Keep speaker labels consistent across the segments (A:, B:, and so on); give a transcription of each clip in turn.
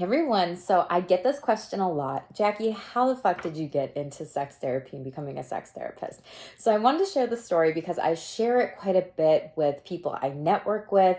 A: Everyone, so I get this question a lot. Jackie, how the fuck did you get into sex therapy and becoming a sex therapist? So I wanted to share the story because I share it quite a bit with people I network with,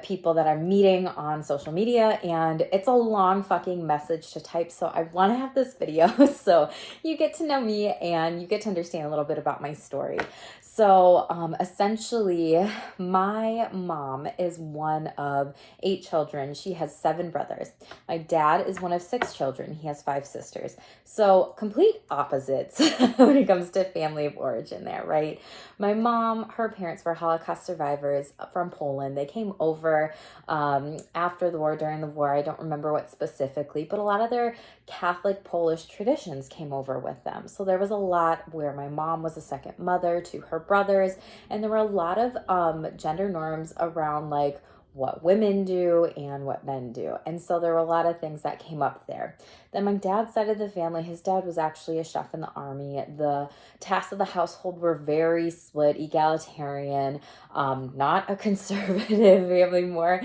A: people that I'm meeting on social media, and it's a long fucking message to type. So I want to have this video so you get to know me and you get to understand a little bit about my story. So essentially, my mom is one of 8 children. She has 7 brothers. My dad is one of 6 children. He has 5 sisters. So complete opposites when it comes to family of origin there, right? My mom, her parents were Holocaust survivors from Poland. They came over after the war, during the war. I don't remember what specifically, but a lot of their Catholic Polish traditions came over with them. So there was a lot where my mom was a second mother to her brothers, and there were a lot of gender norms around like what women do and what men do. And so there were a lot of things that came up there. Then my dad's side of the family, his dad was actually a chef in the army. The tasks of the household were very split, egalitarian, not a conservative family, more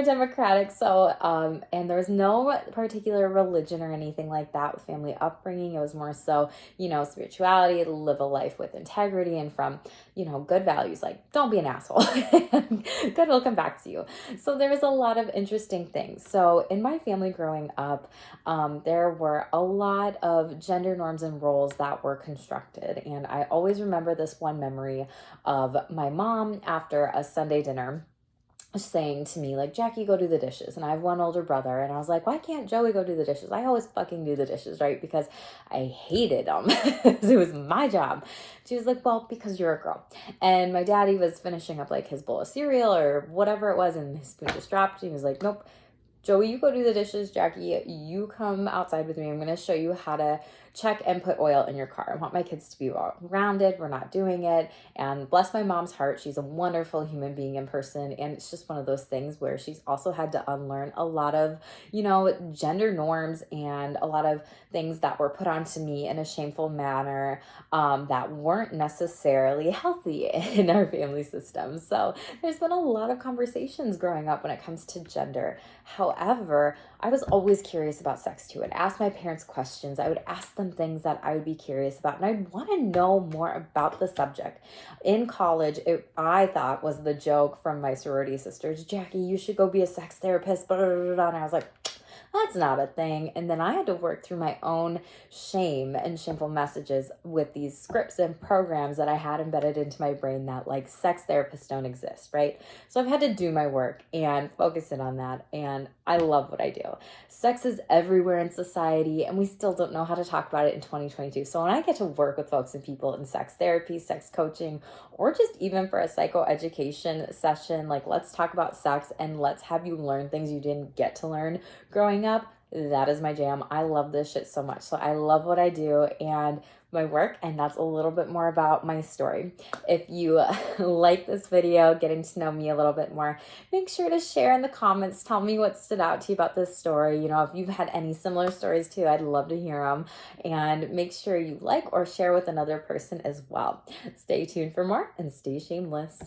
A: democratic. So, and there was no particular religion or anything like that with family upbringing. It was more so, spirituality, live a life with integrity and from, good values, like don't be an asshole. Good will come back to you. So there was a lot of interesting things. So in my family growing up, there were a lot of gender norms and roles that were constructed. And I always remember this one memory of my mom after a Sunday dinner saying to me, like, Jackie, go do the dishes. And I have one older brother. And I was like, why can't Joey go do the dishes? I always fucking do the dishes, right? Because I hated them. It was my job. She was like, well, because you're a girl. And my daddy was finishing up like his bowl of cereal or whatever it was. And his spoon just dropped. He was like, nope. Joey, you go do the dishes. Jackie, you come outside with me. I'm going to show you how to check and put oil in your car. I want my kids to be well-rounded. We're not doing it. And bless my mom's heart. She's a wonderful human being in person. And it's just one of those things where she's also had to unlearn a lot of, gender norms and a lot of things that were put onto me in a shameful manner that weren't necessarily healthy in our family system. So there's been a lot of conversations growing up when it comes to gender. However, I was always curious about sex too. I'd ask my parents questions. I would ask them things that I would be curious about, and I'd want to know more about the subject. In college, I thought was the joke from my sorority sisters, Jackie, you should go be a sex therapist, blah, blah, blah, blah. And I was like, that's not a thing. And then I had to work through my own shame and shameful messages with these scripts and programs that I had embedded into my brain that like sex therapists don't exist, right? So I've had to do my work and focus in on that. And I love what I do. Sex is everywhere in society, and we still don't know how to talk about it in 2022. So when I get to work with folks and people in sex therapy, sex coaching, or just even for a psychoeducation session, like let's talk about sex and let's have you learn things you didn't get to learn growing up, that is my jam. I love this shit so much. So I love what I do and my work, and that's a little bit more about my story. If you like this video, getting to know me a little bit more, make sure to share in the comments. Tell me what stood out to you about this story. If you've had any similar stories too, I'd love to hear them. And make sure you like or share with another person as well. Stay tuned for more and stay shameless.